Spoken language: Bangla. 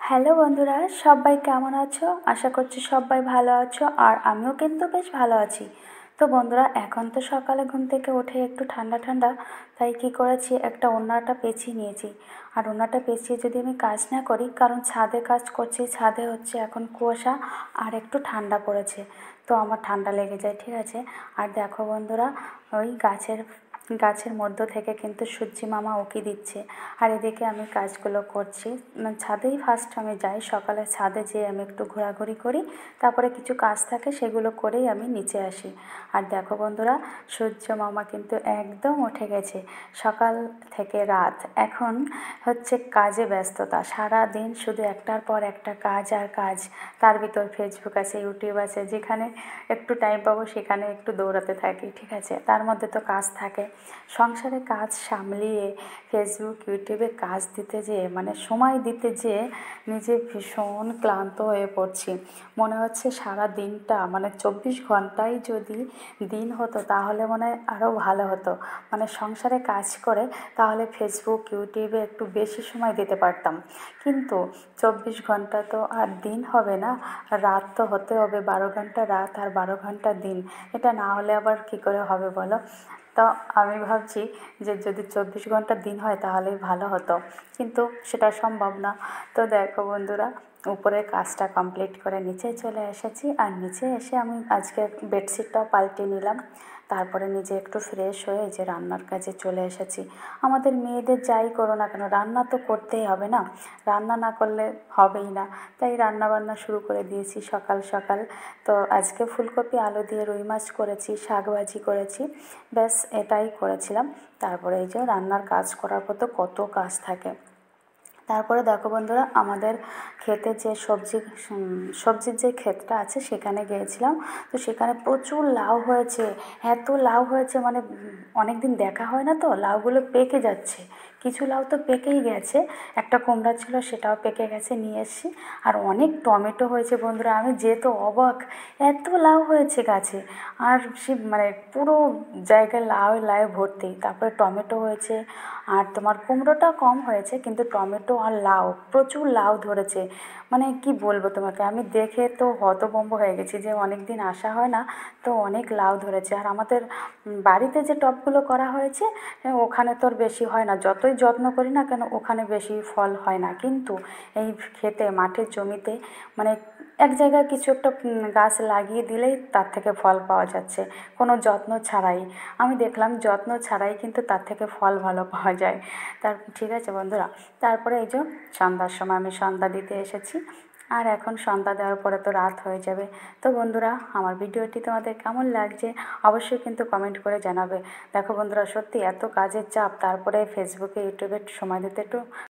হ্যালো বন্ধুরা, সবাই কেমন আছো? আশা করছি সবাই ভালো আছো, আর আমিও কিন্তু বেশ ভালো আছি। তো বন্ধুরা, এখন তো সকালে ঘুম থেকে উঠে একটু ঠান্ডা ঠান্ডা, তাই কি করেছি, একটা ওড়নাটা পেঁচিয়ে নিয়েছি। আর ওড়নাটা পেঁচিয়ে যদি আমি কাজ না করি, কারণ ছাদে কাজ করছি, ছাদে হচ্ছে এখন কুয়াশা আর একটু ঠান্ডা পড়েছে, তো আমার ঠান্ডা লেগে যায়, ঠিক আছে। আর দেখো বন্ধুরা, ওই গাছের গাছের মধ্য থেকে কিন্তু সূর্যি মামা উঁকি দিচ্ছে, আর এদিকে আমি কাজগুলো করছি। ছাদেই ফার্স্ট আমি যাই, সকালে ছাদে যেয়ে আমি একটু ঘোরাঘুরি করি, তারপরে কিছু কাজ থাকে সেগুলো করেই আমি নিচে আসি। আর দেখো বন্ধুরা, সূর্য মামা কিন্তু একদম উঠে গেছে। সকাল থেকে রাত এখন হচ্ছে কাজে ব্যস্ততা, সারা দিন শুধু একটার পর একটা কাজ আর কাজ। তার ভিতর ফেসবুক আছে, ইউটিউব আছে, যেখানে একটু টাইম পাবো সেখানে একটু দৌড়াতে থাকি, ঠিক আছে। তার মধ্যে তো কাজ থাকে, সংসারে কাজ সামলিয়ে ফেসবুক ইউটিউবে কাজ দিতে যেয়ে, মানে সময় দিতে যেয়ে নিজে ভীষণ ক্লান্ত হয়ে পড়ছি। মনে হচ্ছে সারা দিনটা, মানে 24 ঘন্টাই যদি দিন হতো তাহলে মনে হয় আরও ভালো হতো। মানে সংসারে কাজ করে তাহলে ফেসবুক ইউটিউবে একটু বেশি সময় দিতে পারতাম, কিন্তু 24 ঘন্টা তো আর দিন হবে না, রাত তো হতে হবে, 12 ঘন্টা রাত আর 12 ঘন্টা দিন। এটা না হলে আবার কী করে হবে বলো? তো আমি ভাবছি যে যদি 24 ঘন্টা দিন হয় তাহলেই ভালো হতো, কিন্তু সেটা সম্ভব না। তো দেখো বন্ধুরা, উপরের কাজটা কমপ্লিট করে নিচে চলে এসেছি, আর নিচে এসে আমি আজকে বেডশিটটাও পাল্টে নিলাম। তারপরে নিজে একটু ফ্রেশ হয়ে এই যে রান্নার কাজে চলে এসেছি। আমাদের মেয়েদের যাই করো না কেন, রান্না তো করতেই হবে না, রান্না না করলে হবেই না। তাই রান্না বান্না শুরু করে দিয়েছি সকাল সকাল। তো আজকে ফুলকপি আলু দিয়ে রুই মাছ করেছি, শাক ভাজি করেছি, ব্যাস এটাই করেছিলাম। তারপরে এই যে রান্নার কাজ করার পর তো কত কাজ থাকে। তারপরে দেখো বন্ধুরা, আমাদের ক্ষেতে যে সবজির যে ক্ষেতটা আছে সেখানে গিয়েছিলাম। তো সেখানে প্রচুর লাউ হয়েছে, এত লাউ হয়েছে, মানে অনেক দিন দেখা হয় না, তো লাউগুলো পেকে যাচ্ছে। কিছু লাউ তো পেকেই গেছে, একটা কুমড়া ছিল সেটাও পেকে গেছে, নিয়ে এসেছি। আর অনেক টমেটো হয়েছে বন্ধুরা, আমি যেহেতু অবাক, এত লাউ হয়েছে গাছে। আর সে মানে পুরো জায়গায় লাউ লাউ ভর্তি। তারপরে টমেটো হয়েছে, আর তোমার কুমড়োটা কম হয়েছে, কিন্তু টমেটো আর লাউ, প্রচুর লাউ ধরেছে। মানে কি বলবো তোমাকে, আমি দেখে তো হতভম্ব হয়ে গেছি যে অনেক দিন আসা হয় না, তো অনেক লাউ ধরেছে। আর আমাদের বাড়িতে যে টবগুলো করা হয়েছে, ওখানে তো আর বেশি হয় না, যতই যত্ন করি না কেন ওখানে বেশি ফল হয় না, কিন্তু এই খেতে মাঠের জমিতে মানে এক জায়গায় কিছু একটা গাছ লাগিয়ে দিলেই তার থেকে ফল পাওয়া যাচ্ছে, কোনো যত্ন ছাড়াই। আমি দেখলাম যত্ন ছাড়াই কিন্তু তার থেকে ফল ভালো পাওয়া যায়। ঠিক আছে বন্ধুরা, তারপরে এই যে সন্ধ্যার সময় আমি সন্ধ্যা দিতে এসেছি, আর এখন সন্ধ্যা দেওয়ার পরে তো রাত হয়ে যাবে। তো বন্ধুরা, আমার ভিডিওটি তোমাদের কেমন লাগছে অবশ্যই কিন্তু কমেন্ট করে জানাবে। দেখো বন্ধুরা, সত্যি এত কাজের চাপ, তারপরে ফেসবুকে ইউটিউবে সময় দিতে একটু